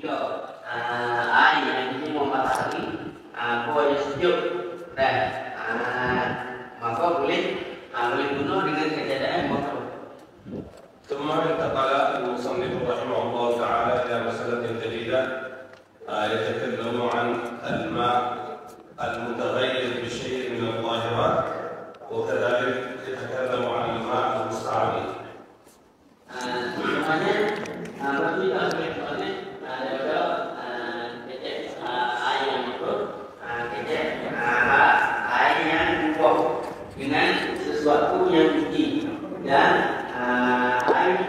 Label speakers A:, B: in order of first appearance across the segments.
A: Tiga, air yang ini mau matahari, kuahnya sejuk, dan maka boleh bunuh dengan kejadian motor.
B: ثم انتقل المصنف رحمه الله تعالى إلى مسألة جديدة يتكلم عن الماء المتغير بشيء من الطاهرات وكذلك يتكلم عن الماء المستعمل.
A: Dengan sesuatu yang suci dan air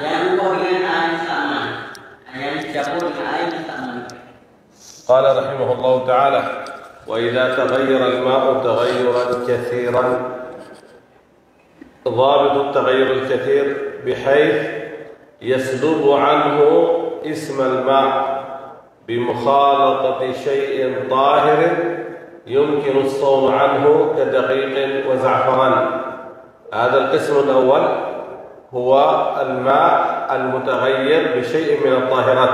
A: yang ubah dengan air sama, yang dicampur dengan air sama.
B: قال رحمه الله تعالى: وإذا تغير الماء تغيرا كثيرا ضابط التغير الكثير بحيث يسلب عنه اسم الماء بمخالطة شيء طاهر يمكن الصوم عنه كدقيق وزعفران. هذا القسم الأول هو الماء المتغير بشيء من الطاهرات.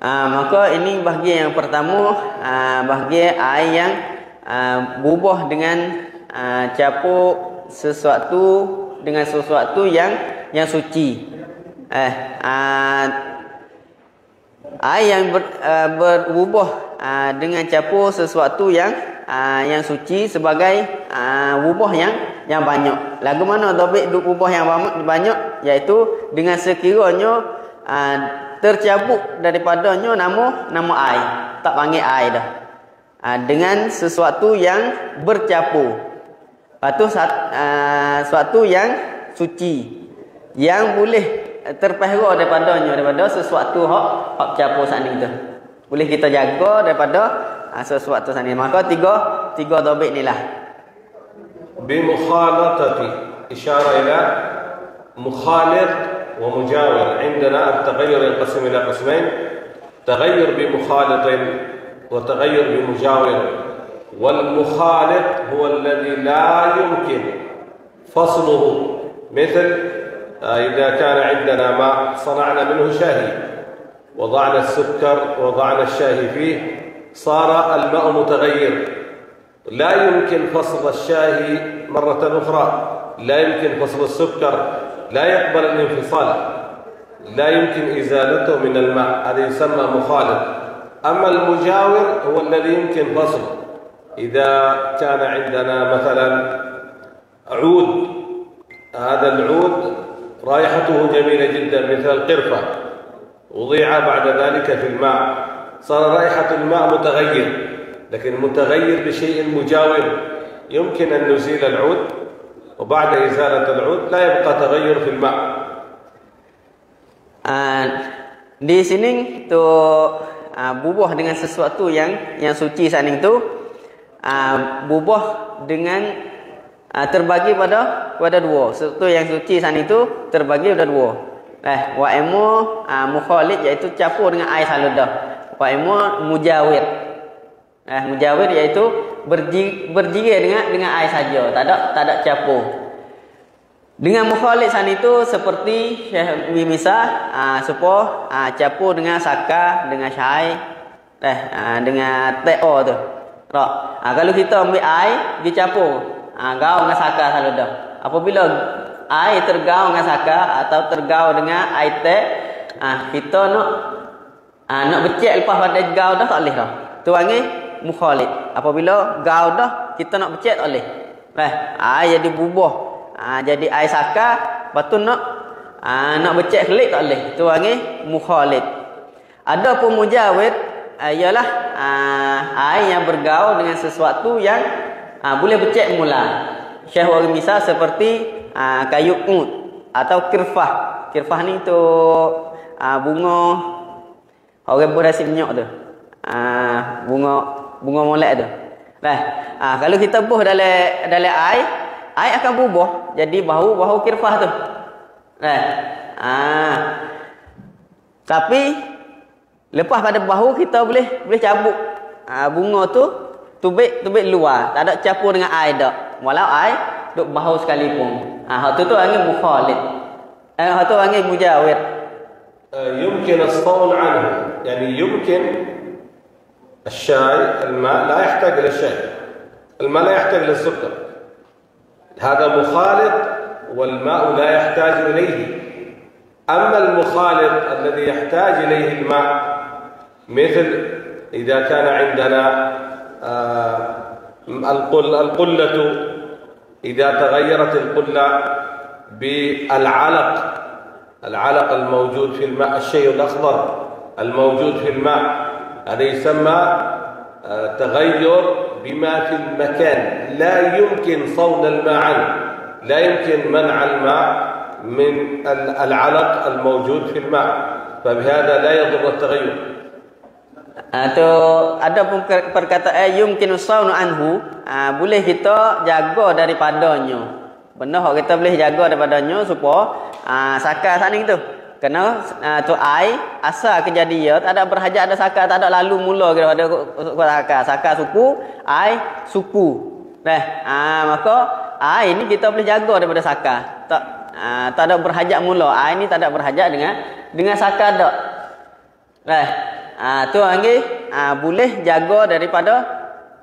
A: Maka ini bahagian yang pertama, bahagian air yang berubah dengan campur sesuatu dengan sesuatu yang suci. Air yang berubah dengan campur sesuatu yang suci sebagai ubah yang banyak. Lagu mana topik ubah yang banyak, iaitu dengan sekiranya tercabut daripadanya nama air, tak panggil air dah. Dengan sesuatu yang bercampur. Lepas tu sesuatu yang suci yang boleh terpehera daripada sesuatu hak campur sana itu. Boleh kita jaga daripada sesuatu sana. Maka tiga topik inilah.
B: بمخالطة إشارة إلى مخالط ومجاور. عندنا التغير ينقسم إلى قسمين: تغير بمخالط وتغير بمجاور. والمخالط هو الذي لا يمكن فصله، مثل إذا كان عندنا ماء صنعنا منه شاهي، وضعنا السكر وضعنا الشاهي فيه، صار الماء متغير، لا يمكن فصل الشاهي مرة أخرى، لا يمكن فصل السكر، لا يقبل الانفصال، لا يمكن إزالته من الماء، هذا يسمى مخالط. أما المجاور هو الذي يمكن فصله. إذا كان عندنا مثلا عود، هذا العود رائحته جميلة جدا مثل القرفة، وضيع بعد ذلك في الماء، صار رائحة الماء متغير، لكن متغير بشيء مجاور. يمكن أن نزيل العود، وبعد إزالة العود لا يبقى تغير في الماء.
A: Di sini tu bubuh dengan sesuatu yang suci saning tu bubuh dengan terbagi pada dua. Sesuatu yang suci saning tu terbagi pada dua. Wa emu mukhalid, iaitu campur dengan air saludah. Wa emu mujawir. Mujawir iaitu berjigar dengan air saja, tak ada campur. Dengan mukhalid sana itu seperti Syekh misal supaya campur dengan saka, dengan syai, dengan teo tu. Kalau kita ambil air dicampur, gaul dengan saka saludah. Apabila air tergaul dengan saka atau tergaul dengan air teh, kita nak becek lepas pada gaul dah tak boleh dah. Tu panggil mukhalid. Apabila gaul dah kita nak becek tak boleh. Air jadi bubah. Jadi air saka, lepas tu nak becek kelik tak boleh. Tu panggil mukhalid. Ada pun mujawir, ialah air yang bergaul dengan sesuatu yang boleh becek mula. Syekh bagi misal seperti kayu ud atau kirfah. Kirfah ni tu bunga orang berhasil minyak tu. Bunga molek tu. Kalau kita buh dalam air akan berubah jadi bau kirfah tu. Tapi lepas pada bau kita boleh cabut bunga tu tubik luar, tak ada campur dengan air dak. Walau air duk bau sekalipun. Hak tu angin mukhalid. Itu panggil mujawir.
B: يمكن الصون عنه، يعني يمكن الشاي الماء لا يحتاج إلى الشاي، الماء لا يحتاج للسكر، هذا مخالط والماء لا يحتاج إليه. أما المخالط الذي يحتاج إليه الماء، مثل إذا كان عندنا القلة، إذا تغيرت القلة بالعلق الموجود في الماء، الشيء الأخضر الموجود في الماء، هذا يسمى تغير بما في المكان، لا يمكن صون الماء عنه، لا يمكن منع الماء من العلق الموجود في الماء، فبهذا لا يضر التغير.
A: Atau ada pun perkataan yumkinu saunu anhu, boleh kita jaga daripadanya. Benar kita boleh jaga daripadanya supaya sakar saning tu. Kerana tu ai asal kejadian tak ada berhajat ada sakar, tak ada lalu mula daripada sakar. Sakar suku, ai suku. Maka ai ni kita boleh jaga daripada sakar. Tak ada berhajat mula. Ai ni tak ada berhajat dengan sakar dak. Tu panggil boleh jaga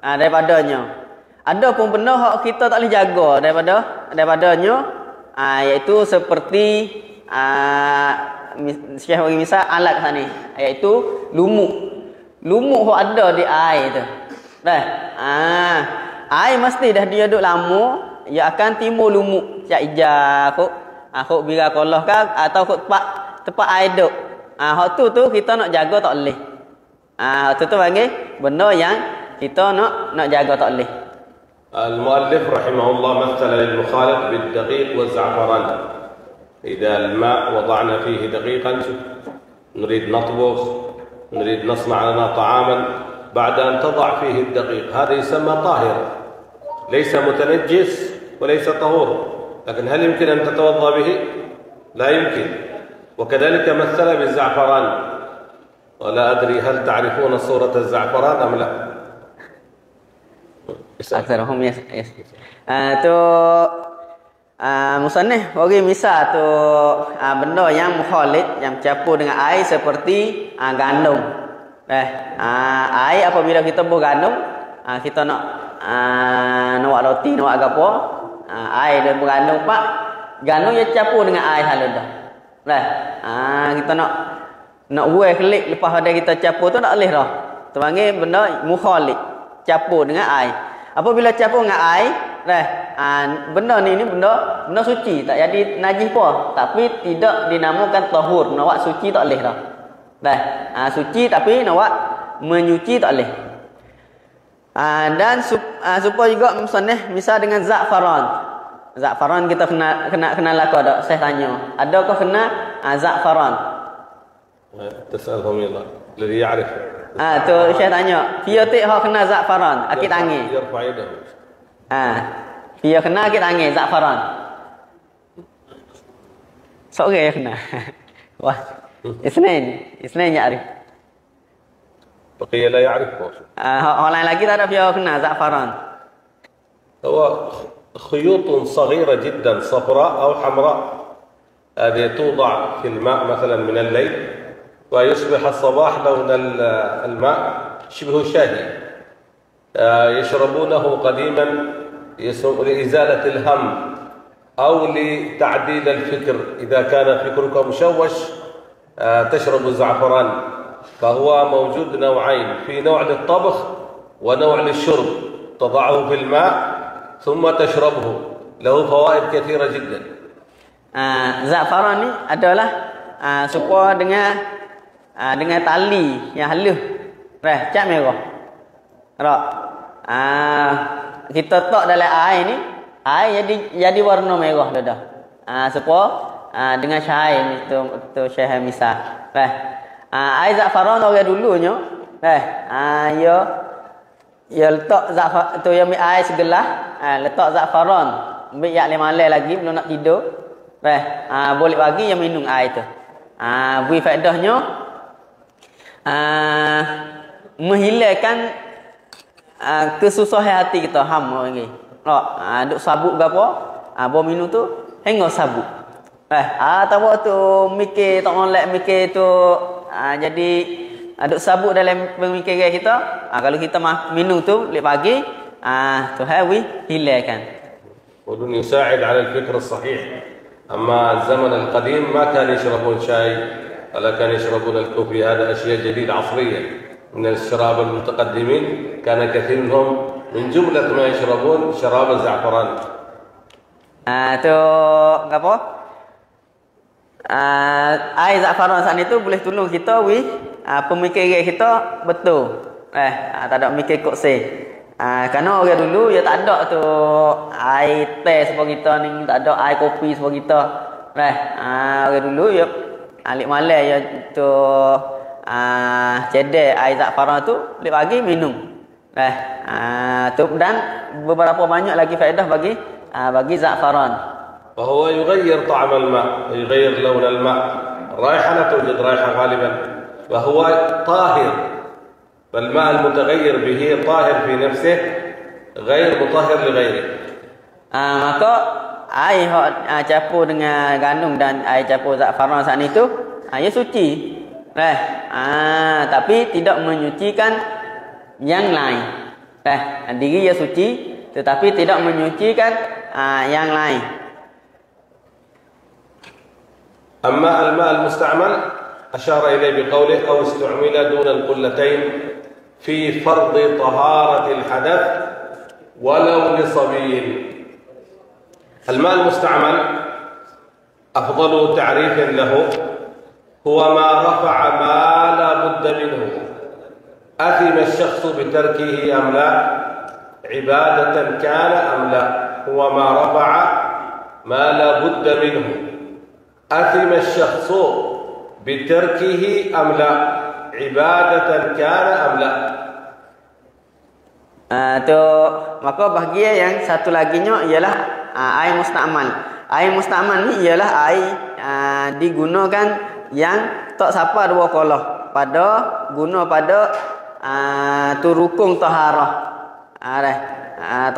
A: daripadanya. Ada pun benda hak kita tak boleh jaga daripadanya, iaitu seperti Syekh bagi misal alat kat sini, iaitu lumuk. Lumuk hak ada di air tu. Air mesti dah dia duduk lama, ia akan timbul lumuk. Cak ija kok bira kolah kan atau kok tempat air duk. Hak tu kita nak jaga tak boleh. Tu panggil benda yang kita nak jaga tak boleh.
B: المؤلف رحمه الله مثل للمخالط بالدقيق والزعفران. إذا الماء وضعنا فيه دقيقا، نريد نطبخ، نريد نصنع لنا طعاما، بعد أن تضع فيه الدقيق هذا يسمى طاهر، ليس متنجس وليس طهور، لكن هل يمكن أن تتوضأ به؟ لا يمكن. وكذلك مثل بالزعفران، ولا أدري هل تعرفون صورة الزعفران أم لا؟
A: Aksarahum yes. Tu musannif bagi misal tu benda yang mukhalid, yang campur dengan air seperti gandum. Air apabila kita buat gandum, kita nak buat roti, nak buat apa, air dan gandum pak, gandum yang campur dengan air halus dah. Kita nak buat kelik lepas ada kita campur tu tak boleh dah. Tu panggil benda mukhalid, campur dengan air. Apabila campur dengan air, benda ni benda suci, tak jadi najis pun, tapi tidak dinamakan tahur. Nak buat suci tak boleh dah. Suci tapi nak buat menyuci tak boleh. Dan supaya juga misal dengan za'faran. Za'faran kita kenal lah kau tak? Saya tanya, adakah kenal za'faran?
B: تسألهم يلا الذي يعرف.
A: Tu saya tanya, dia tak hak kena za'faran, akid tangi.
B: يرفع يده.
A: Dia kena akid tangi za'faran. Seorang yang kena. Wah. Isnin يعرف.
B: بقية لا يعرفه.
A: Orang lain lagi tak ada dia kena za'faran.
B: هو خيوط صغيرة جدا صفراء أو حمراء، هذه توضع في الماء مثلا من الليل، ويصبح الصباح لون الماء شبه شاهي. يشربونه قديما لإزالة الهم أو لتعديل الفكر، إذا كان فكرك مشوش تشرب الزعفران. فهو موجود نوعين، في نوع للطبخ ونوع للشرب، تضعه في الماء ثم تشربه، له فوائد كثيرة جدا.
A: Za'faran ni adalah supaya dengan tali yang halus. Cat merah. Kita tak dalam air ni, air jadi warna merah dah. Supaya dengan cahaya tu cahaya misal. Air za'faran orang dulunya, ya letak za'faran tu yang ambil air segelas, letak za'faran, ambil yak lemale lagi belum nak tidur. Boleh bagi yang minum air tu. Beri faedahnya menghilangkan kesusahan hati kita, ham lagi. Duk sabuk ke apa? Bawa minum tu hingga sabuk. Tahu tu mikir tak molek mikir tu jadi aduk sabuk dalam pemikiran kita. Kalau kita minum tu lek pagi tu hawi hilangkan.
B: ودون يساعد على الفكر الصحيح. أما الزمن القديم ما كان يشربون شاي ولا كان يشربون الكوفي. هذا أشياء جديدة عصرية من الشراب المتقدمين. كان كثير منهم من جملة ما يشربون شراب الزعفران.
A: Tu apa? Air za'faran saat itu boleh tolong kita pemikiran kita betul. Tak ada mikir kokse. Kerana orang dulu ya tak ada tu air teh sebab kita ni, tak ada air kopi sebab kita. Orang dulu ya alik malam ya tu cedek air za'faran tu lek pagi minum. Tu dan beberapa banyak lagi faedah bagi za'faran.
B: وهو يغير طعم الماء ويغير لون الماء. الرائحة لا توجد رائحة غالبا. وهو طاهر. فالماء المتغير به طاهر في نفسه غير مطهر لغيره.
A: Maka air campur dengan gandum dan air campur za'faran saat itu ia suci. Tapi tidak menyucikan yang lain. Diri ia suci tetapi tidak menyucikan yang lain.
B: أما الماء المستعمل أشار إليه بقوله أو استعمل دون القلتين في فرض طهارة الحدث ولو لصبي. الماء المستعمل أفضل تعريف له هو ما رفع ما لا بد منه. أثم الشخص بتركه أم لا؟ عبادة كان أم لا؟ هو ما رفع ما لا بد منه. أثم الشخص بتركه أم لا؟ عبادة كان أم لا؟
A: Maka bahagian yang satu laginya ialah air musta'mal. Air musta'mal ni ialah air digunakan yang tak sapa dua kolah guna pada tu rukun taharah.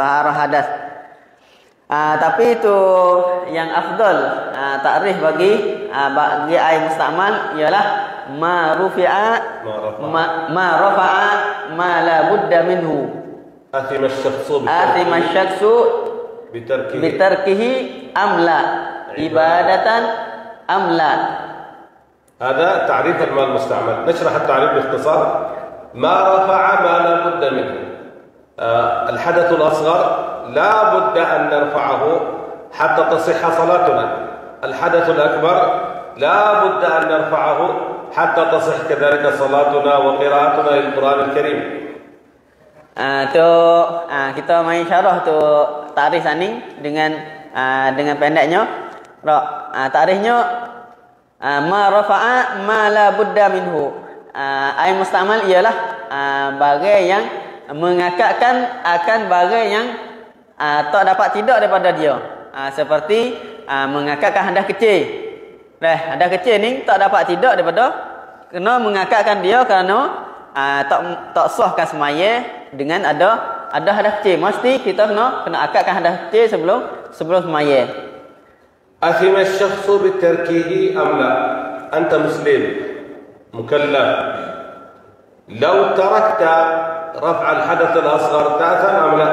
A: Taharah hadas. Tapi itu yang afdal takrif bagi air musta'mal ialah ma rafa'a ma la budda minhu.
B: أثم
A: الشخص بتركه أم لا عبادة أم لا.
B: هذا تعريف الماء المستعمل. نشرح التعريف باختصار. ما رفع ما لا بد منه. الحدث الأصغر لا بد أن نرفعه حتى تصح صلاتنا. الحدث الأكبر لا بد أن نرفعه حتى تصح كذلك صلاتنا وقراءتنا للقرآن الكريم.
A: Kita main syarah tu tarikh saning dengan pendeknya. Tarikhnya ma rafa'a ma la budda minhu. Air musta'mal ialah bagai yang mengakatkan akan bagai yang tak dapat tidak daripada dia. Seperti mengakatkan hadas kecil. Hadas kecil ni tak dapat tidak daripada kena mengakatkan dia kerana tak sahkan semaya dengan ada hadas kecil. Mesti kita kena akatkan hadas kecil sebelum semaya.
B: أثم الشخص بتركه أم لا؟ أنت مسلم مكلف. لو تركت رفع الحدث الأصغر تأثم أم لا؟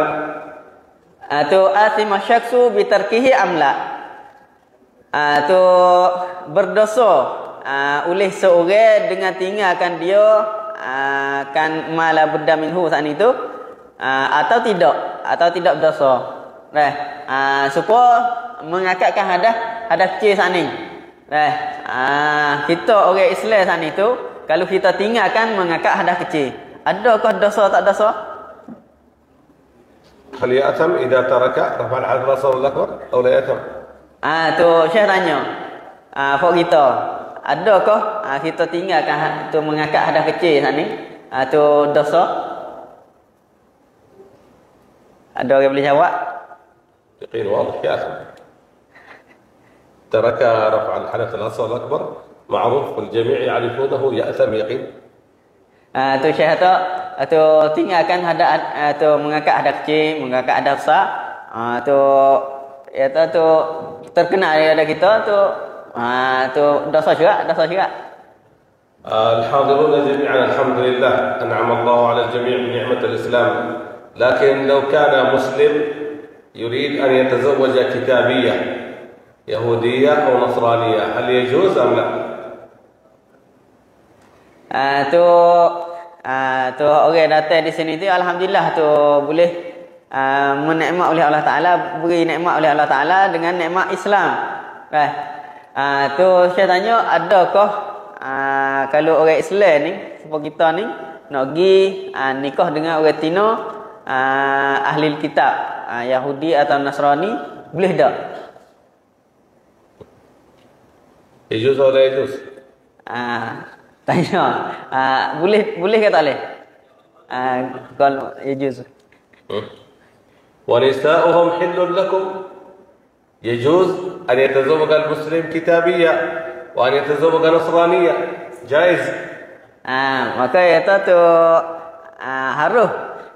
A: أثم الشخص بتركه أم لا? Berdosa oleh seorang dengan tinggalkan dia kan mala budda minhu saat itu atau tidak berdosa. Supaya mengakatkan hadas kecil saat ni. Kita orang Islam saat itu kalau kita tinggalkan mengakat hadas kecil, adakah dosa tak dosa?
B: هل يأثم إذا ترك رفع الحدث الأصغر الأكبر أو لا يأثم؟
A: Tu Syekh tanya. Fok kita, adakah kita tinggalkan tu mengangkat hadas kecil saat ni? Tu dosa? Ada orang boleh jawab?
B: يقين واضح يأثم. ترك رفع الحدث الأصغر الأكبر معروف والجميع يعرفونه يأثم يقين.
A: Tu Syekh tu tinggalkan hadas tu mengangkat hadas kecil, mengangkat hadas besar. Tu terkenal ada kita tu tu dosa juga, dosa juga.
B: الحاضرون جميعا الحمد لله أنعم الله على الجميع بنعمة الإسلام، لكن لو كان مسلم يريد أن يتزوج كتابية يهودية أو نصرانية هل يجوز أم لا؟
A: Tu orang datang di sini tu alhamdulillah tu boleh menikmat oleh Allah Taala, beri nikmat oleh Allah Taala dengan nikmat Islam. Tu saya tanya, adakah kalau orang Islam ni seperti kita ni nak pergi nikah dengan orang Tino ahli kitab Yahudi atau Nasrani, boleh tak?
B: يجوز أو لا يجوز؟
A: Tanya, boleh ke tak boleh? Kalau يجوز.
B: ونساؤهم حل لكم، يجوز أن يتزوج المسلم كتابية وأن يتزوج نصرانية، جائز.
A: Maka itu tu harus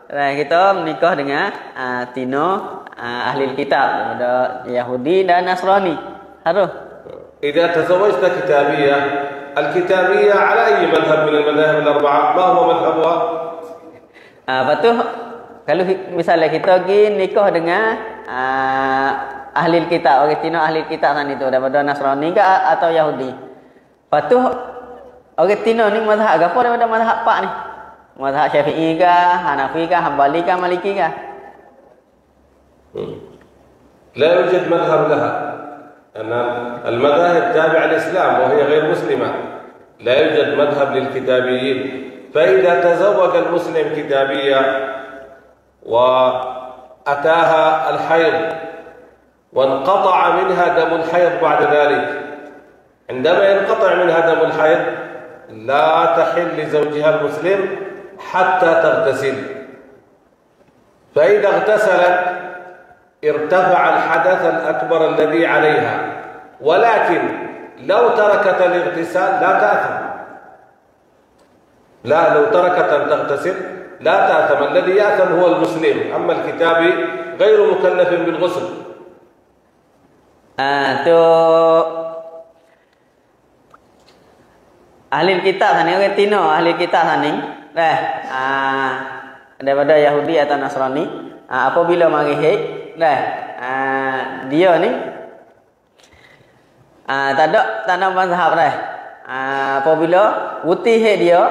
A: kita menikah dengan Tino ahli kitab daripada Yahudi dan Nasrani, harus.
B: إذا تزوجت كتابية، الكتابية على أي مذهب من المذاهب الأربعة؟ ما هو مذهبها؟
A: Lepas tu kalau misalnya kita pergi nikah dengan ahli kitab, orang Tino ahli kitab sana itu daripada Nasrani ke atau Yahudi. Lepas tu orang Tino ni mazhab apa daripada mazhab Pak ni? Mazhab Syafi'i ke, Hanafi ke, Hambali ke, Maliki ke?
B: لا يوجد مذهب لها، أن المذاهب تابعة للإسلام وهي غير مسلمة، لا يوجد مذهب للكتابيين. فإذا تزوج المسلم كتابية وأتاها الحيض وانقطع منها دم الحيض بعد ذلك، عندما ينقطع منها دم الحيض لا تحل لزوجها المسلم حتى تغتسل، فإذا اغتسلت ارتفع الحدث الأكبر الذي عليها، ولكن لو تركت الاغتسال لا تأثم، لا لو تركت أن تغتسل لا تأثم، الذي يأثم هو المسلم، أما الكتابي غير مكلف بالغسل.
A: Tu ahli kitab sana, orang Tino ahli kitab sana daripada Yahudi atau Nasrani, apabila mari haid dia ni tak ada mazhab apabila putih haid dia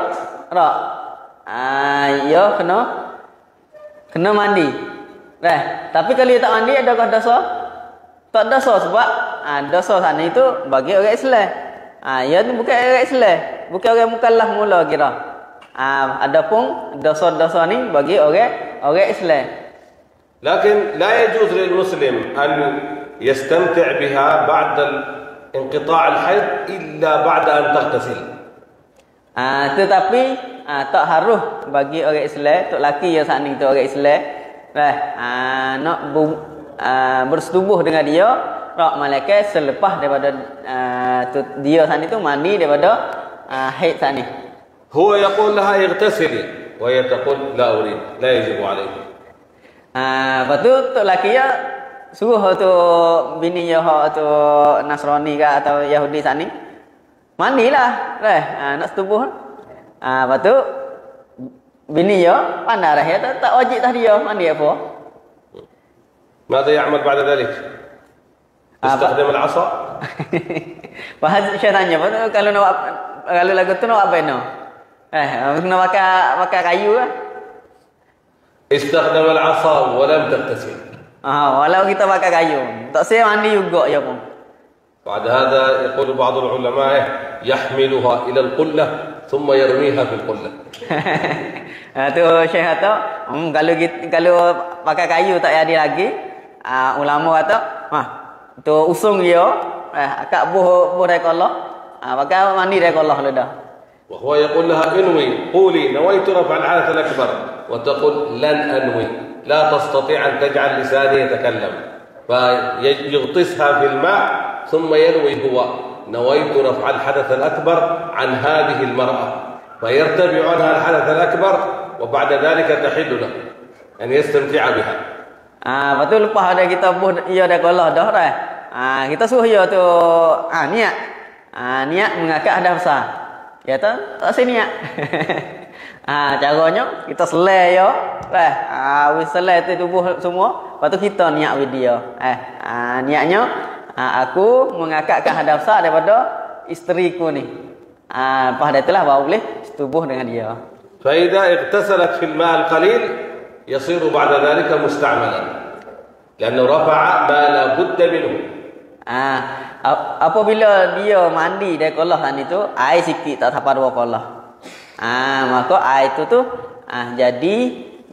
A: dia kena mandi tapi kalau dia tak mandi, adakah dosa? Tak dosa, sebab dosa sana itu bagi orang Islam. Ia ni bukan orang Islam, bukan orang mukallaf mula kira. Adapun dosa-dosa ni bagi orang Islam.
B: لكن لا يجوز للمسلم أن يستمتع بها بعد انقطاع الحيض إلا بعد أن تغتسل.
A: Tetapi tak harus bagi orang Islam, tok laki yang saat ni tu orang Islam nak bersetubuh dengan dia malaikat selepas daripada dia saat itu mandi daripada haid saat ni.
B: هو يقول لها اغتسلي وهي تقول لا أريد، لا يجب عليك.
A: Lepas tu tok laki ya suruh tu bini dia tu Nasrani ke atau Yahudi saat ni mandilah nak setubuh. Lepas tu bini dia pandai tak wajib dah dia mandi apa.
B: ماذا يعمل بعد ذلك؟ يستخدم العصا؟
A: Bahasa saya tanya kalau lagu tu nak apa no? Nak pakai kayu lah.
B: استخدم العصا ولم تغتسل.
A: Walau kita pakai kayu, tak saya mandi juga ya pun.
B: بعد هذا يقول بعض العلماء يحملها إلى القلة ثم يرميها في القلة.
A: Tu Syekh kata, kalau pakai kayu tak jadi lagi, ulama kata, tu usung dia, akak buh dari Allah, pakai mandi dari Allah dah.
B: وهو يقول لها انوي، قولي نويت رفع الحدث الأكبر، وتقول لن أنوي، لا تستطيع أن تجعل لساني يتكلم، فيغطسها في الماء ثم ينوي هو نويت رفع الحدث الأكبر عن هذه المرأة، فيرتفع عنها الحدث الأكبر وبعد ذلك تحل له أن يستمتع بها.
A: Betul lepas ada kita buh ia dah Allah dah Kita suruh dia tu niat. Niat mengakad hadas besar. Ya tak si niat. Caranya kita selai yo. Wis selai tu tubuh semua, lepas tu kita niat video. Niatnya aku mengakadkan hadas besar daripada isteriku ni. Lepas itulah baru boleh setubuh dengan dia.
B: فإذا اغتسلت في الماء القليل يصير بعد ذلك مستعملا لأنه رفع ما لا بد منه.
A: Apabila dia mandi dari kolah tadi tu, air sikit tak sampai 2 kolah. Maka air itu tu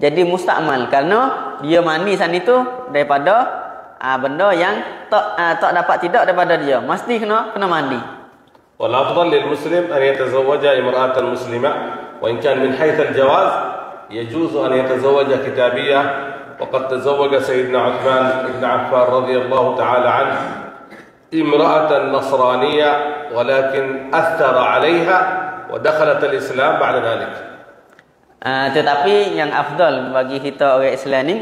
A: jadi mustakmal kerana dia mandi sana tu daripada benda yang tak dapat tidak daripada dia. Mesti kena mandi.
B: والأفضل للمسلم أن يتزوج امرأة مسلمة وإن كان من حيث الجواز يجوز أن يتزوج كتابية وقد تزوج سيدنا عثمان بن عفان رضي الله تعالى عنه امرأة نصرانية ولكن أثر عليها ودخلت الإسلام بعد ذلك.
A: Tetapi yang afdal bagi kita orang Islam ni,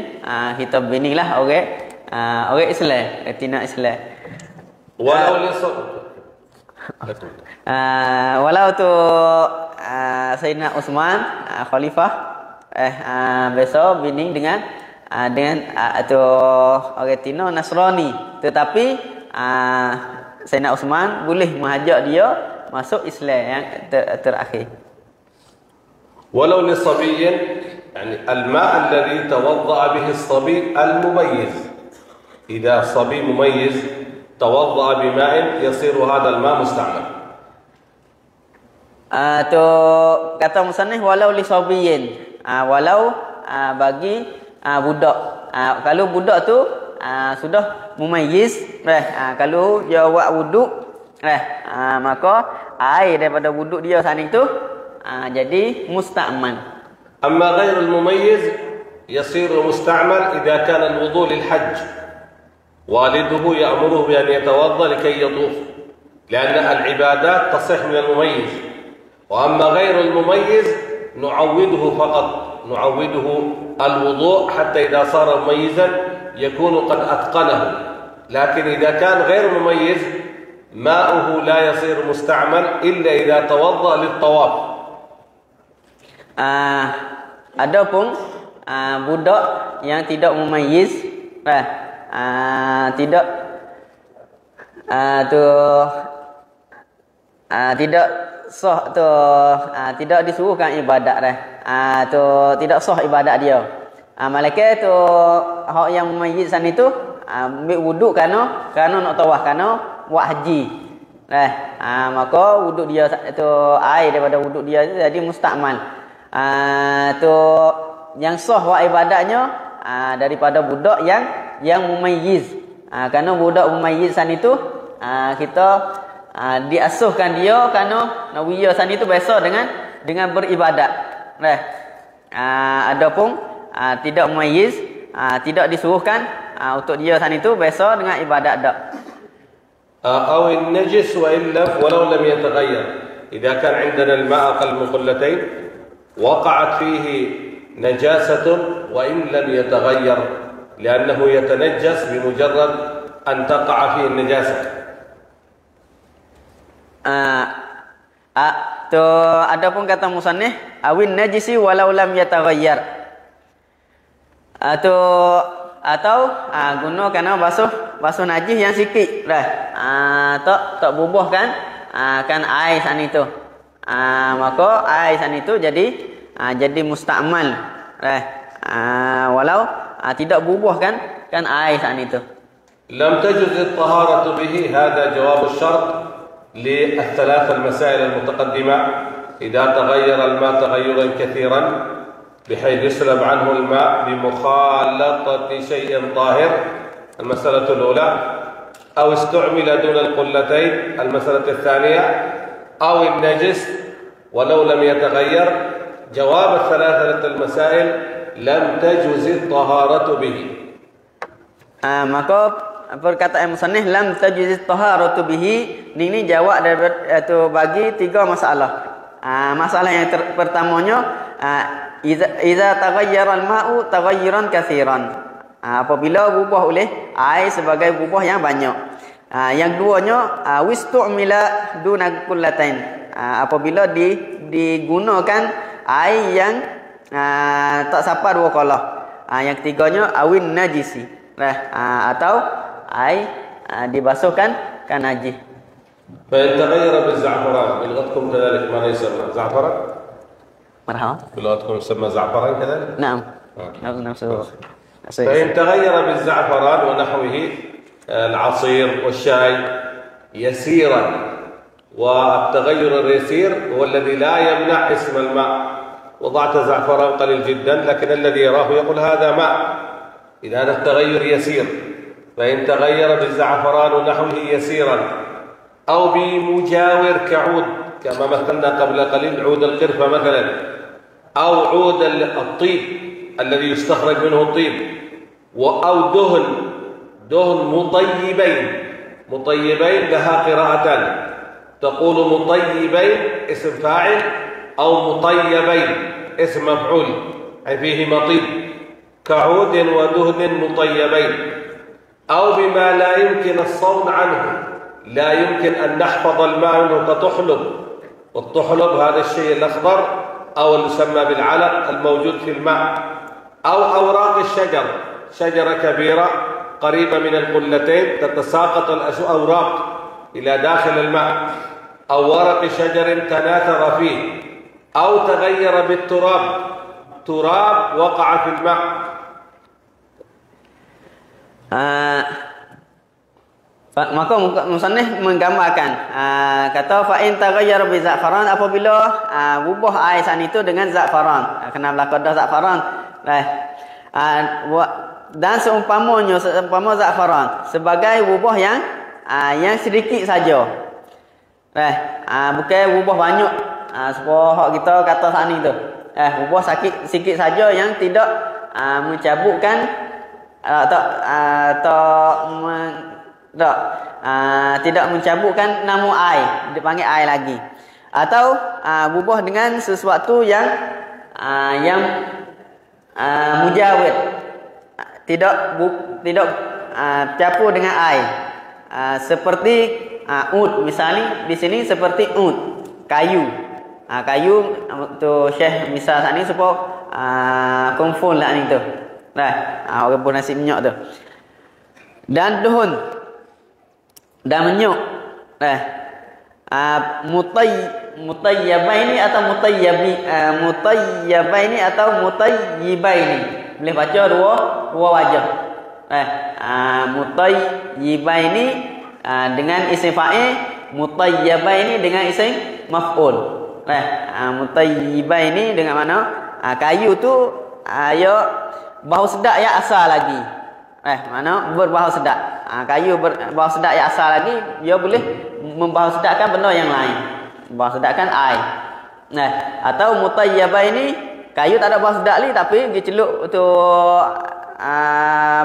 A: kita binilah orang Islam, tina Islam. Walau tu Sayyidina Utsman khalifah besok bini dengan tu orang Tino Nasrani, tetapi Sayyidina Utsman boleh mengajak dia masuk Islam yang terakhir.
B: Walau lisabiy يعني الماء الذي توضأ به الصبي المميز إذا صبي مميز توضأ بماء يصير هذا الماء مستعمل.
A: Tu kata musannif walau li sabiyin, walau bagi budak. Kalau budak tu sudah mumayyiz, kalau dia buat wuduk, maka air daripada wuduk dia sana tu jadi mustakmal.
B: أما غير المميز يصير مستعمل إذا كان الوضوء للحج والده يأمره بأن يتوضأ لكي يطوف لأن العبادات تصح من المميز. وأما غير المميز نعوده فقط، نعوده الوضوء حتى إذا صار مميزا يكون قد أتقنه. لكن إذا كان غير مميز ماؤه لا يصير مستعمل إلا إذا توضأ للطواف.
A: Adapun budak yang tidak mumayyiz, tidak tidak sah tu, tidak disuruhkan ibadat tu, tidak sah ibadat dia. Malaikat tu hak yang mumayyiz sana itu ambil wuduk kerana nak tawaf, kerana buat haji. Maka wuduk dia tu, air daripada wuduk dia jadi mustakmal. Tu yang sah buat ibadatnya daripada budak yang mumayyiz. Kerana budak mumayyiz sana itu kita diasuhkan dia kerana nawiyah sana itu biasa dengan beribadat. Adapun tidak mumayyiz, tidak disuruhkan untuk dia sana itu biasa dengan ibadat dak.
B: أو النجس ولو لم يتغير إذا كان عندنا الماء أقل من قلتين وقعت فيه نجاسة وإن لم يتغير لأنه يتنجس بمجرد أن تقع فيه النجاسة.
A: Tu adapun kata musannif awin najisi walau lam yataghayyar. Atau guna kerana basuh najis yang sikit tak bubuhkan kan air sana itu. Maka air sana itu jadi mustakmal. Walau tidak bubuhkan kan air sana itu.
B: لم تجز الطهارة به، هذا جواب الشرط للثلاث المسائل المتقدمة. إذا تغير الماء تغيرا كثيرا بحيث يسلب عنه الماء بمخالطة شيء طاهر، المسألة الأولى، أو استعمل دون القلتين، المسألة الثانية، أو النجس ولو لم يتغير. جواب الثلاثة المسائل لم تجز الطهارة به.
A: Maka perkataan musannif lam tajuz taharatu bihi ini jawab daripada bagi 3 masalah. Masalah yang pertamanya iza taghayyara al-ma'u taghayyuran katsiran. Apabila berubah oleh air sebagai berubah yang banyak. Yang keduanya wistu'mila duna kullatain. Apabila digunakan air yang tak sampai 2 kolah. Yang ketiganya awin najisi. Atau air dibasuhkan kan najis.
B: فإن تغير بالزعفران بلغتكم كذلك ما يسمى زعفران؟
A: مرحبا.
B: بلغتكم يسمى زعفران كذلك؟
A: نعم.
B: فإن تغير بالزعفران ونحوه العصير والشاي يسيرا، والتغير اليسير هو الذي لا يمنع اسم الماء. وضعت زعفران قليل جدا لكن الذي يراه يقول هذا ماء، إذا هذا التغير يسير. فإن تغير بالزعفران ونحوه يسيرا أو بمجاور كعود كما مثلنا قبل قليل عود القرفة مثلا، أو عود الطيب الذي يستخرج منه الطيب، أو دهن مطيبين لها قراءتان، تقول مطيبين اسم فاعل أو مطيبين اسم مفعول، أي فيهما طيب كعود ودهن مطيبين. أو بما لا يمكن الصون عنه، لا يمكن أن نحفظ الماء منه كطحلب، والطحلب هذا الشيء الأخضر أو اللي يسمى بالعلق الموجود في الماء، أو أوراق الشجر، شجرة كبيرة قريبة من القلتين تتساقط الأوراق إلى داخل الماء، أو ورق شجر تناثر فيه، أو تغير بالتراب، تراب وقع في الماء.
A: Maka musannif menggambarkan kata fa in taghayyara bi za'faran, apabila ubah air san itu dengan za'faran, kena berlaku dah za'faran. Dan seumpama za'faran sebagai ubah yang sedikit saja. Bukan ubah banyak sebab kita kata saat ni tu. Ubah sikit saja yang tidak mencabutkan tidak mencabutkan nama air, dipanggil air lagi. Atau berubah dengan sesuatu yang mujawid, tidak campur dengan air. Seperti ud, misalnya di sini seperti ud, kayu. Kayu tu Syekh misal saat ni supaya konfun lah ni tu. Orang pun nasi minyak tu. Dan duhun dan menyuk. Mutayyabaini atau mutayyabaini atau mutayyibaini. Boleh baca dua wajah. Mutayyibaini dengan isim fa'il, mutayyabaini dengan isim maf'ul. Mutayyibaini dengan mana? Kayu tu ya bau sedap yang asal lagi. Mana berbau sedap. Kayu berbau sedap yang asal lagi, dia boleh membau sedapkan benda yang lain. Bau sedapkan air. Atau mutayyabah ini kayu tak ada bau sedap ni, tapi dia celup tu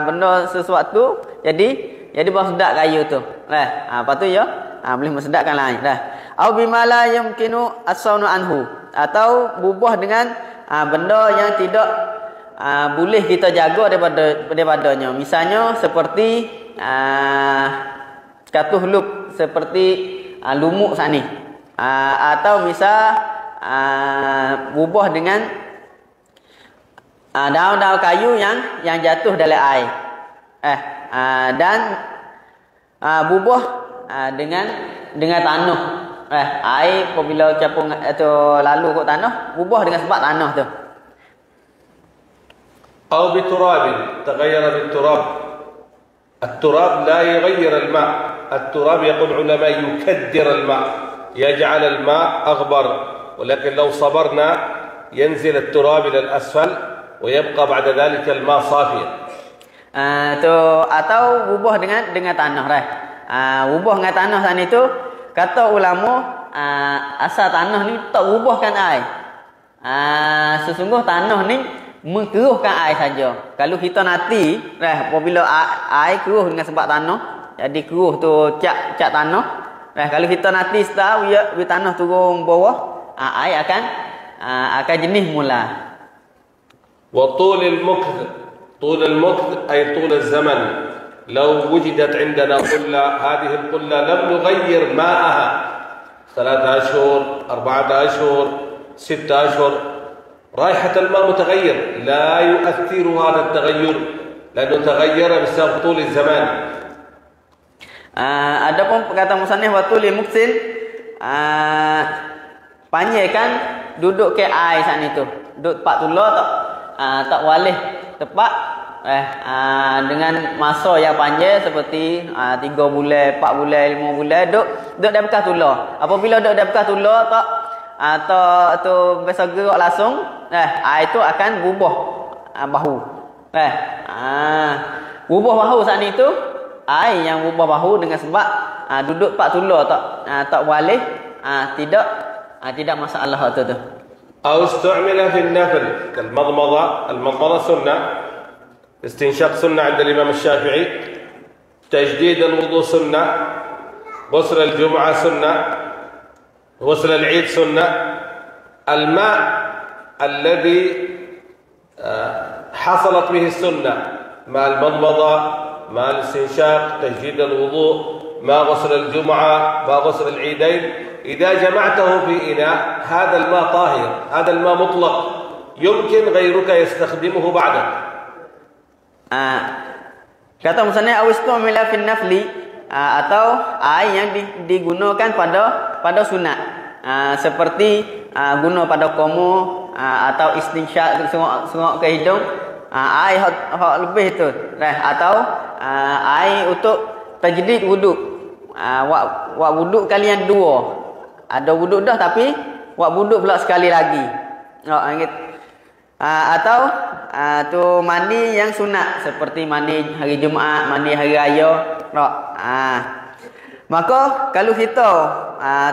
A: benda sesuatu jadi bau sedap kayu tu. Lepas tu ya boleh mensedapkan lain. Au bima la yumkinu as-sawnu anhu, atau berubah dengan benda yang tidak boleh kita jaga daripadanya. Misalnya seperti katuhlub, seperti lumuk saat ni. Atau misal berubah dengan daun-daun kayu yang jatuh dalam air. Dan berubah dengan tanah. Air apabila capung atau lalu kat tanah, berubah dengan sebab tanah tu.
B: أو بتراب تغير بالتراب. التراب لا يغير الماء، التراب يقول علماء يكدر الماء، يجعل الماء أغبر، ولكن لو صبرنا ينزل التراب إلى الأسفل ويبقى بعد ذلك الماء صافيا.
A: Atau ubah dengan tanah ubah dengan tanah sana itu, kata ulama asal tanah ni tak ubahkan air. Sesungguh tanah ni mengkeruhkan air saja. Kalau kita nanti apabila air keruh dengan sebab tanah, jadi keruh tu cat tanah. Kalau kita nanti tahu ya tanah turun bawah, air akan jenis mula.
B: Wa طول المكث أي طول الزمن لو وجدت عندنا قلة، هذه القلة لم نغير ماءها 3 أشهر 4 أشهر 6 أشهر، رائحة الماء متغير، لا يؤثر هذا التغير لأنه تغير بسبب طول الزمان.
A: Adapun perkataan musannif wa tuli muksil, panjangkan duduk ke air saat itu, duduk tepat tulah tak walih tepat dengan masa yang panjang seperti 3 bulan, 4 bulan, 5 bulan duduk dah bekas tulah. Apabila duduk dah bekas tulah tak atau tu biasa gerak langsung, air itu akan berubah bahu. Berubah bahu saat itu air yang berubah bahu dengan sebab duduk pak tulah tak walih, tidak masalah tu.
B: أو استعمل في النفل كالمضمضة. المضمضة سنة، استنشاق سنة عند الإمام الشافعي، تجديد الوضوء سنة، غسل الجمعة سنة، غسل العيد سنة. الماء الذي حصلت به السنة مع المضمضة، مع الاستنشاق، تجديد الوضوء، مع غسل الجمعة، مع غسل العيدين، إذا جمعته في إناء هذا الماء طاهر، هذا الماء مطلق، يمكن غيرك يستخدمه بعدك.
A: Kata musannif awistumila fin nafli, atau air yang digunakan pada sunat, seperti guna pada komo atau istinsyak, sengok ke hidung, air hak lebih tu, atau air untuk tajdid wuduk, wak wuduk kalian 2, ada wuduk dah tapi wak wuduk pula sekali lagi, atau tu mandi yang sunat seperti mandi hari Jumaat, mandi hari raya. Maka kalau kita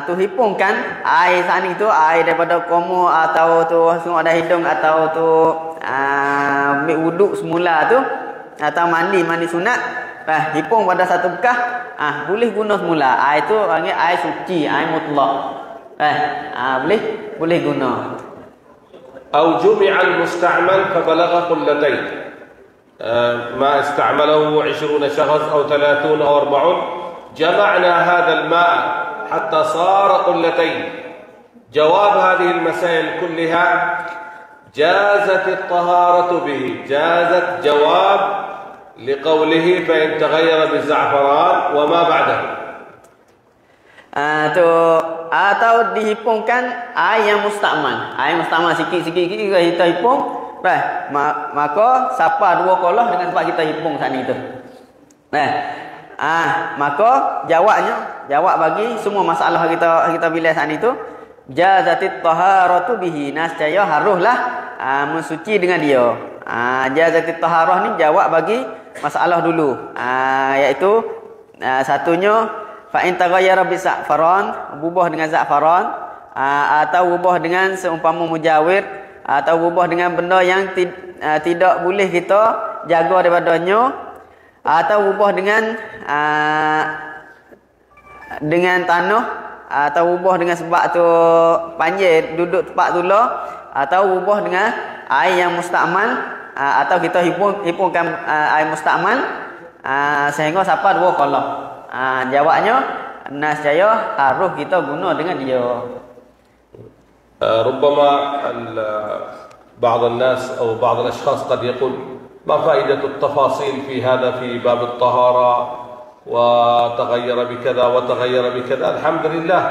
A: tu hipungkan air saat itu, air daripada komo atau tu sengok dah hidung atau tu ambil wuduk semula tu atau mandi sunat, hipung pada satu bekas, boleh guna semula. Air tu panggil air suci, air mutlak. boleh guna.
B: أو جمع المستعمل فبلغ قلتين، ما استعمله 20 شخص أو 30 أو 40، جمعنا هذا الماء حتى صار قلتين. جواب هذه المسائل كلها جازت الطهارة به، جازت جواب لقوله فإن تغير بالزعفران وما بعده.
A: Atau dihipungkan air yang mustakmal. Air mustakmal sikit-sikit kita hipung, maka siapa 2 kolah dengan sebab kita hipung saat itu. Maka jawab bagi semua masalah kita bila saat itu, jazatit taharatu bihi, nascaya haruslah mensuci dengan dia. Jazatit taharah ni jawab bagi masalah dulu, iaitu satunya fa in taghayyara bi za'faran, berubah dengan za'faran, atau berubah dengan seumpama mujawir, atau berubah dengan benda yang tidak boleh kita jaga daripadanya, atau berubah dengan tanah, atau berubah dengan sebab tu panjang duduk tempat tu lah, atau berubah dengan air yang mustakmal, atau kita hipungkan air mustakmal sehingga siapa 2 kolah. Jawabnya nascaya harus kita guna dengan dia.
B: ربما بعض الناس أو بعض الأشخاص قد يقول ما فائدة التفاصيل في هذا في باب الطهارة، وتغير بكذا وتغير بكذا. الحمد لله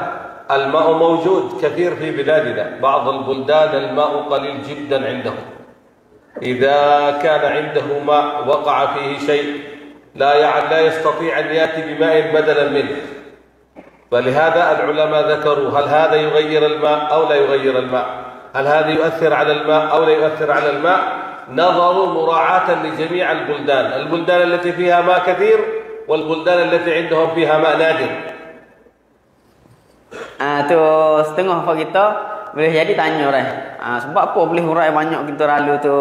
B: الماء موجود كثير في بلادنا، بعض البلدان الماء قليل جدا عندهم، إذا كان عنده ماء وقع فيه شيء لا يستطيع أن يأتي بماء بدلا منه. فلهذا العلماء ذكروا هل هذا يغير الماء أو لا يغير الماء، هل هذا يؤثر على الماء أو لا يؤثر على الماء. نظروا مراعاة لجميع البلدان التي فيها ماء كثير والبلدان التي عندهم فيها ماء نادر.
A: Tu setengah apa kita boleh jadi tanya orang. Sebab apa boleh hurai banyak kita lalu tu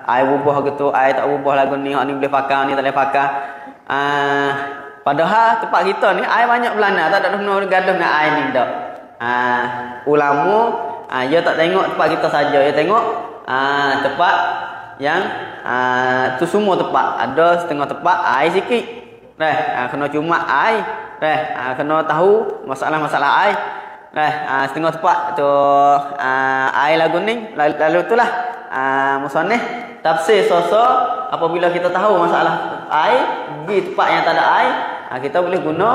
A: air ubah gitu, air tak ubah lagu ni, hak ni boleh pakai, ni tak boleh pakai. Padahal tempat kita ni air banyak belana, tak ada kena gaduh dengan air ni dak. Ulama dia tak tengok tempat kita saja, dia tengok tempat yang tu semua tepat. Ada setengah tepat air sikit. Kena cuma air. Kena tahu masalah-masalah air. Setengah tepat tu air lagu ni. Lalu itulah musannif tafsir sosok apabila kita tahu masalah air di tempat yang tak ada air, kita boleh guna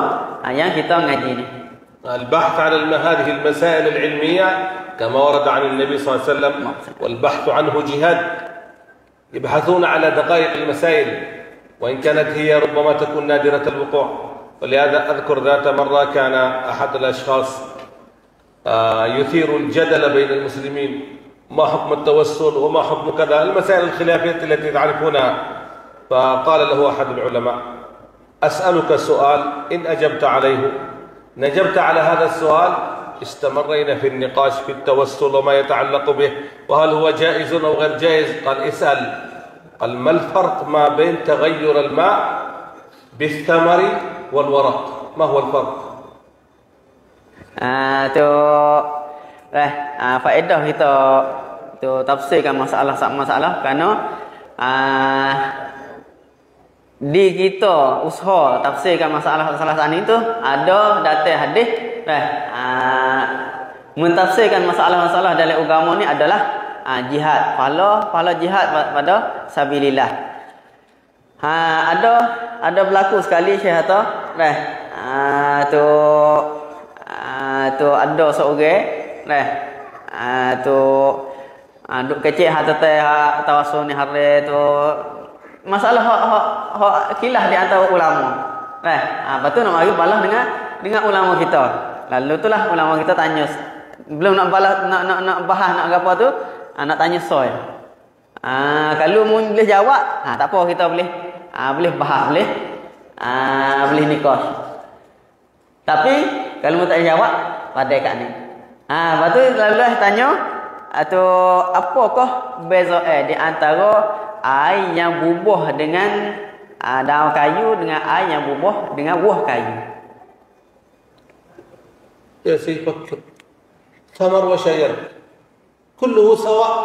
A: yang kita ngaji ni.
B: البحث عن هذه المسائل العلمية كما ورد عن النبي صلى الله عليه وسلم والبحث عنه جهاد. يبحثون على دقائق المسائل وإن كانت هي ربما تكون نادرة الوقوع. ولهذا أذكر ذات مرة كان أحد الأشخاص يثير الجدل بين المسلمين، ما حكم التوسل وما حكم كذا، المسائل الخلافية التي تعرفونها. فقال له أحد العلماء: أسألك سؤال، إن أجبت عليه نجبت على هذا السؤال استمرينا في النقاش في التوسل وما يتعلق به وهل هو جائز أو غير جائز. قال: اسأل. قال: ما الفرق ما بين تغير الماء بالثمر والورق؟ ما هو الفرق؟
A: Faedah kita tu tafsirkan masalah kerana di kita usaha tafsirkan masalah-masalah tadi tu ada datang hadis mentafsirkan masalah-masalah dalam agama ni adalah jihad, pahala jihad pada sabilillah. Ada berlaku sekali Syekh kata tu ada seorang tu duk kecil teh tawasul ni hari tu masalah hak khilaf di antara ulama. Lepas tu nak mari balas dengan ulama kita. Lalu itulah ulama kita tanya, belum nak balas nak bahas nak apa tu, nak tanya soal. Kalau mu boleh jawab, tak apa, kita boleh bahas, boleh nikah. Tapi kalau mu tak jawab, padai kat ni. Lepas tu lalu tanya atau apakah beza di antara air yang bubuh dengan daun kayu dengan air yang bubuh dengan buah kayu?
B: يا سيدي فكر، ثمر وشجر كله سواء.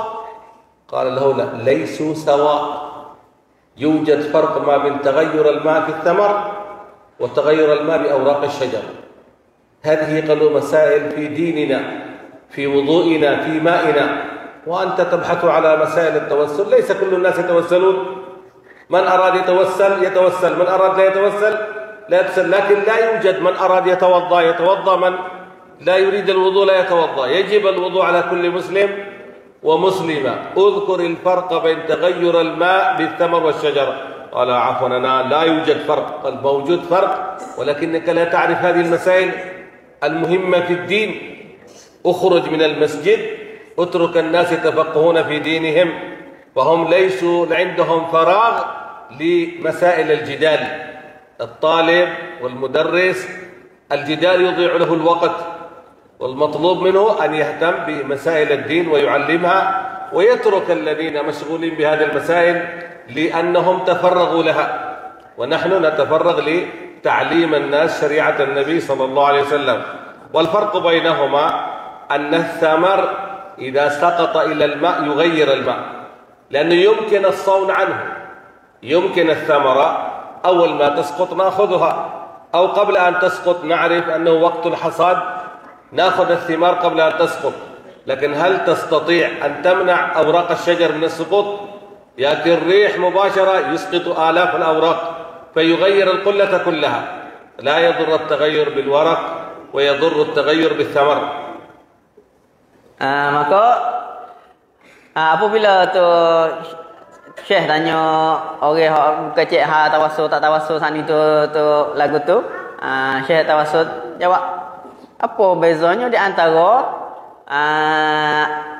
B: قال له: لا، ليسوا سواء. يوجد فرق ما بين تغير الماء في الثمر وتغير الماء بأوراق الشجر. هذه قالوا مسائل في ديننا، في وضوئنا، في مائنا، وأنت تبحث على مسائل التوسل. ليس كل الناس يتوسلون. من أراد يتوسل، من أراد لا يتوسل لا يتوسل. لكن لا يوجد من أراد يتوضأ، من لا يريد الوضوء لا يتوضأ. يجب الوضوء على كل مسلم ومسلمة. اذكر الفرق بين تغير الماء بالثمر والشجر. قال: عفوا، أنا لا يوجد فرق. قال: موجود فرق، ولكنك لا تعرف هذه المسائل المهمة في الدين. اخرج من المسجد، اترك الناس يتفقهون في دينهم، فهم ليسوا عندهم فراغ لمسائل الجدال. الطالب والمدرس الجدال يضيع له الوقت، والمطلوب منه أن يهتم بمسائل الدين ويعلمها، ويترك الذين مشغولين بهذه المسائل لأنهم تفرغوا لها، ونحن نتفرغ لتعليم الناس شريعة النبي صلى الله عليه وسلم. والفرق بينهما أن الثمر إذا سقط إلى الماء يغير الماء، لأنه يمكن الصون عنه. يمكن الثمرة أول ما تسقط نأخذها، أو قبل أن تسقط نعرف أنه وقت الحصاد، نأخذ الثمار قبل أن تسقط. لكن هل تستطيع أن تمنع أوراق الشجر من السقوط؟ يأتي الريح مباشرة يسقط آلاف الأوراق فيغير القلة كلها. لا يضر التغير بالورق ويضر التغير بالثمر.
A: Maka apabila tu Syekh tanya orang kecil tawasul tak tawasul sani tu lagu tu, Syekh tawasul jawab, apa bezanya di antara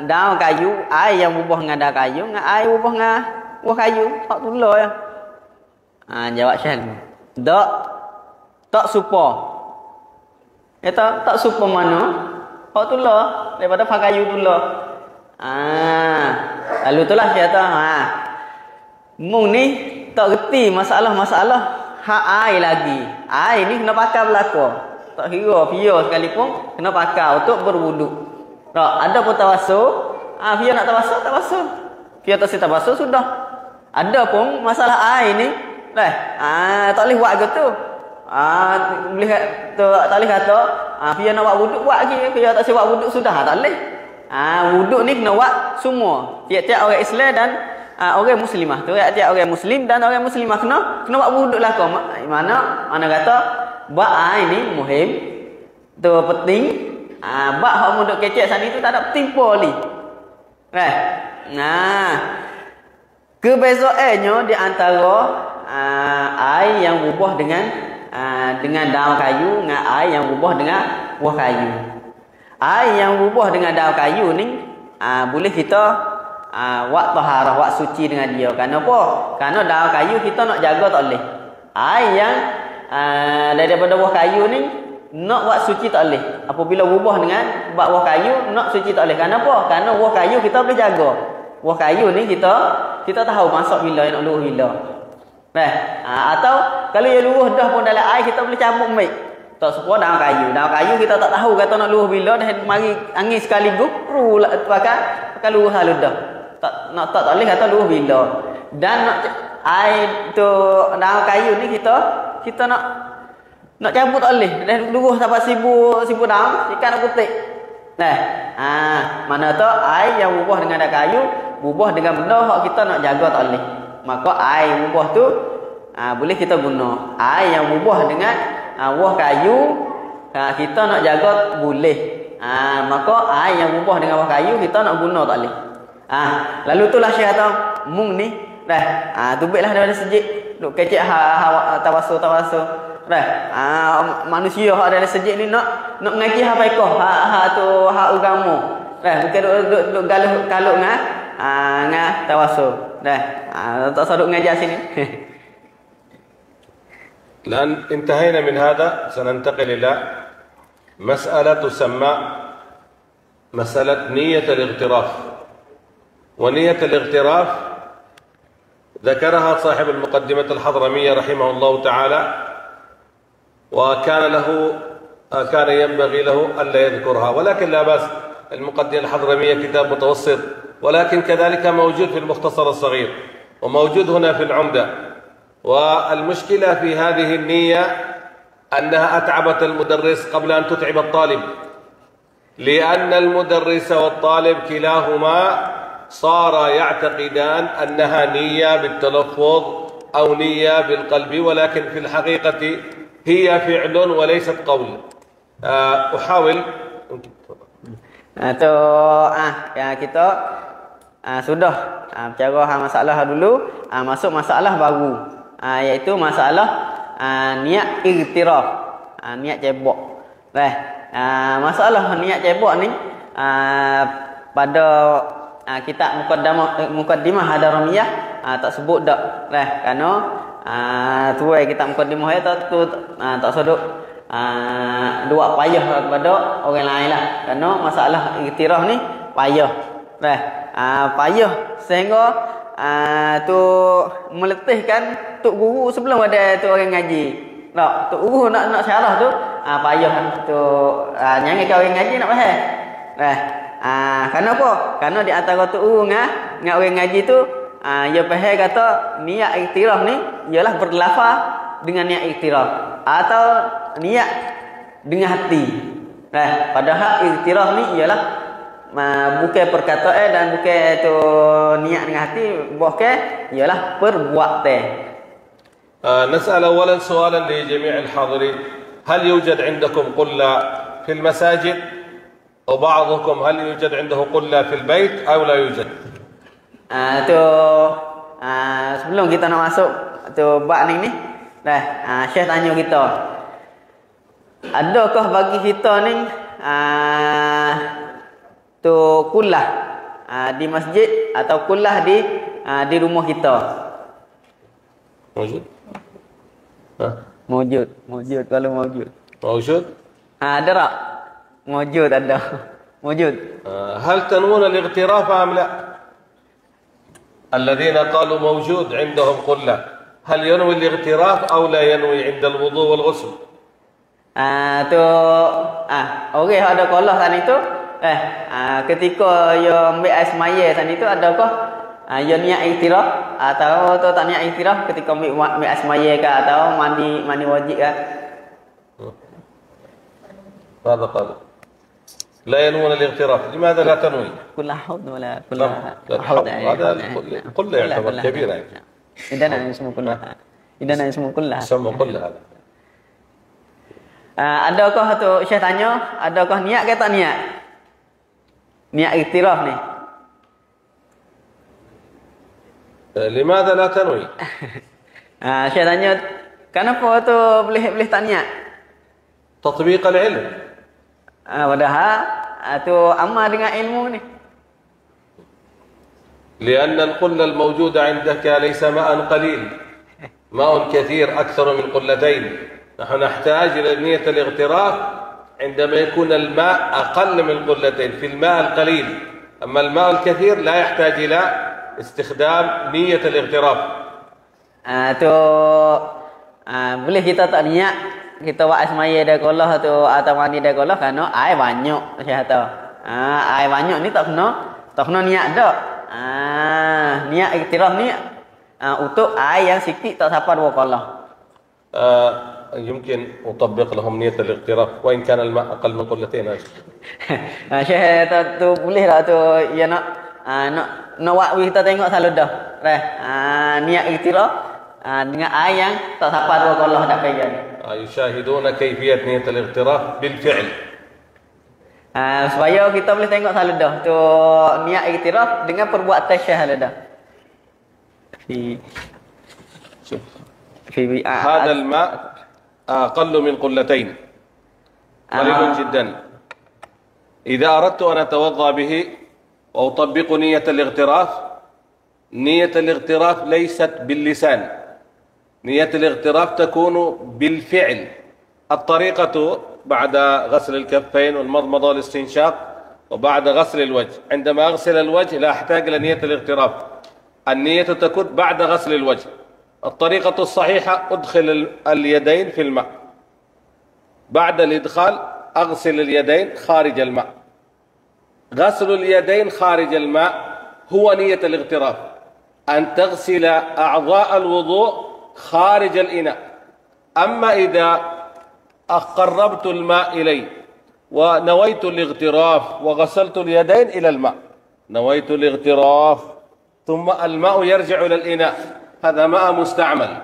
A: daun kayu, air yang bubuh dengan daun kayu dengan air bubuh dengan buah kayu? Tak tular ya. Jawab Syekh, tak supa. Tak supa mana? Hak tular daripada kayu tular. Lalu itulah Syekh kata, mung ni tak reti masalah-masalah hak air lagi. Air ni kena pakai belaka. Tak kira pia sekalipun kena pakai untuk berwuduk. Tak ada pun tawasul. Pia nak tawasul. Pia tak tawasul sudah. Ada pun masalah air ni, tak boleh buat gitu. Boleh tu tak boleh kata, dia nak buat wuduk buat lagi, dia tak buat wuduk sudah tak boleh. Wuduk ni kena buat semua. Tiap-tiap orang Islam dan orang muslimah tu, tiap orang muslim dan orang muslimah kena buat wuduk lah kau. Mana kata buat air ni muhim. Tu penting. Bak hak muduk kecek sana tu tak ada timpa li. Kebezaannya di antara air yang berubah dengan daun kayu dengan air yang berubah dengan buah kayu. Air yang berubah dengan daun kayu ni boleh kita buat taharah, buat suci dengan dia. Kenapa? Kerana daun kayu kita nak jaga tak boleh. Air yang daripada buah kayu ni nak buat suci tak boleh. Apabila berubah dengan buah kayu nak suci tak boleh. Kenapa? Kerana buah kayu kita boleh jaga. Buah kayu ni kita tahu masak bila nak luruh bila. Atau kalau dia luruh dah pun dalam air kita boleh cabut baik. Tak semua daun kayu. Daun kayu kita tak tahu kata nak luruh bila dah mari angin sekaligus pakai luruh halu dah. Tak boleh kata luruh bila. Dan nak air tu daun kayu ni kita nak cabut tak boleh. Dah luruh sampai sibu daun ikan nak putik. Mana tu air yang berubah dengan daun kayu berubah dengan benda hak kita nak jaga tak boleh. Maka air berubah tu boleh kita guna. Air yang berubah dengan buah kayu kita nak jaga boleh. Maka air yang berubah dengan buah kayu kita nak guna tak boleh. Lalu itulah Syekh kata mung ni tubiklah daripada sejik duk kecek tawasul. Manusia hak dalam sejik ni nak mengaji hak fiqh, tu hak agama. Bukan duk galuh ngah tawasul. Tak saduk ngaji sini.
B: الآن انتهينا من هذا، سننتقل إلى مسألة تسمى مسألة نية الاغتراف. ونية الاغتراف ذكرها صاحب المقدمة الحضرمية رحمه الله تعالى، وكان ينبغي له ألا يذكرها، ولكن لا بأس. المقدمة الحضرمية كتاب متوسط، ولكن كذلك موجود في المختصر الصغير وموجود هنا في العمدة. والمشكلة في هذه النية أنها أتعبت المدرس قبل أن تتعب الطالب، لأن المدرس والطالب كلاهما صار يعتقدان أنها نية بالتلفظ أو نية بالقلب، ولكن في الحقيقة هي فعل وليست قول. أحاول
A: kita sudah bicara masalah dulu, masuk masalah baru, iaitu masalah niat iktiraf, niat cebok. Masalah niat cebok ni pada kitab Muqaddimah Hadaramiyah tak sebut dak. Kerana tu kitab Muqaddimah tak seduk dua payah kepada orang lain lah. Kerana masalah iktiraf ni payah. Payah sehingga tu meletihkan tok guru sebelum ada tu orang ngaji. Tok guru nak syarah tu payah tu nyanyi ke orang ngaji nak faham. Kenapa? Kerana di antara tok guru dengan orang ngaji tu dia faham kata niat iktiraf ni ialah berlafaz dengan niat iktiraf atau niat dengan hati. Padahal iktiraf ni ialah bukan perkataan dan bukan tu niat dengan hati, bukan ialah perbuatan.
B: نسأل أولا سؤالا لجميع الحاضرين: هل يوجد عندكم قلة في المساجد؟ وبعضكم هل يوجد عنده قلة في البيت أو لا يوجد؟
A: Sebelum kita nak masuk tu bab ni Syekh tanya kita, adakah bagi kita ni tu kullah di masjid atau kullah di rumah kita?
B: موجود؟
A: Mewujud kalau mewujud.
B: موجود؟
A: Ada tak? Mewujud ada. Mewujud.
B: هل تنوون الاغتراف أم لا؟ الذين قالوا موجود عندهم قلة، هل ينوي الاغتراف أو لا ينوي عند الوضوء والغسل؟
A: Orang ada kolah sana itu ketika dia ambil air semaya sana itu adakah Ya niat iktiraf atau tu tak niat iktiraf ketika ambil asmaya ke atau mandi wajib ke.
B: ماذا قال؟ لا ينوون الاغتراف، لماذا لا تنوي؟
A: كلها حوض ولا كلها
B: حوض؟ هذا كله يعتبر كبير يعني.
A: عندنا اسمه كلها. عندنا اسمه كلها.
B: اسمه كلها.
A: Adakah tu Syekh tanya, adakah niat ke tak niat? Niat iktiraf ni.
B: لماذا لا تنوي؟
A: Syekh tanya, kenapa tu boleh tak niat?
B: تطبيق العلم.
A: Padahal tu amal dengan ilmu ni.
B: لأن القلة الموجودة عندك ليس ماء قليل، ماء كثير أكثر من قلتين. نحن نحتاج إلى نية الاغتراف عندما يكون الماء أقل من قلتين في الماء القليل، أما الماء الكثير لا يحتاج إلى استخدام نية الاغتراف.
A: Boleh kita tak niat kita buat asmaya dah kolah tu atau mandi dah kolah kerana air banyak saya kata. Air banyak ni tak kena niat dak. Niat iktiraf ni untuk air yang sikit tak sampai 2 kolah.
B: يمكن أطبق لهم نية الاغتراف وإن كان الماء أقل من قلتين.
A: Syekh tu boleh lah tu ya nak buat kita tengok selalu dah. Niat iktiraf dengan air yang tak sampai 2 kolah dak pegang.
B: يشاهدون كيفية نية الاغتراف بالفعل.
A: Supaya kita boleh tengok selalu dah tu niat iktiraf dengan perbuatan Syekh selalu dah.
B: هذا الماء أقل من قلتين، قليل جدا. إذا أردت أن أتوضأ به وأطبق نية الاغتراف، نية الاغتراف ليست باللسان، نية الاغتراف تكون بالفعل. الطريقة بعد غسل الكفين والمضمضة والاستنشاق وبعد غسل الوجه. عندما أغسل الوجه لا أحتاج إلى نية الاغتراف، النية تكون بعد غسل الوجه. الطريقة الصحيحة أدخل اليدين في الماء، بعد الإدخال أغسل اليدين خارج الماء. غسل اليدين خارج الماء هو نية الاغتراف، أن تغسل أعضاء الوضوء خارج الإناء. أما إذا قربت الماء إلي ونويت الاغتراف وغسلت اليدين إلى الماء، نويت الاغتراف ثم الماء يرجع إلى الإناء، هذا ماء مستعمل.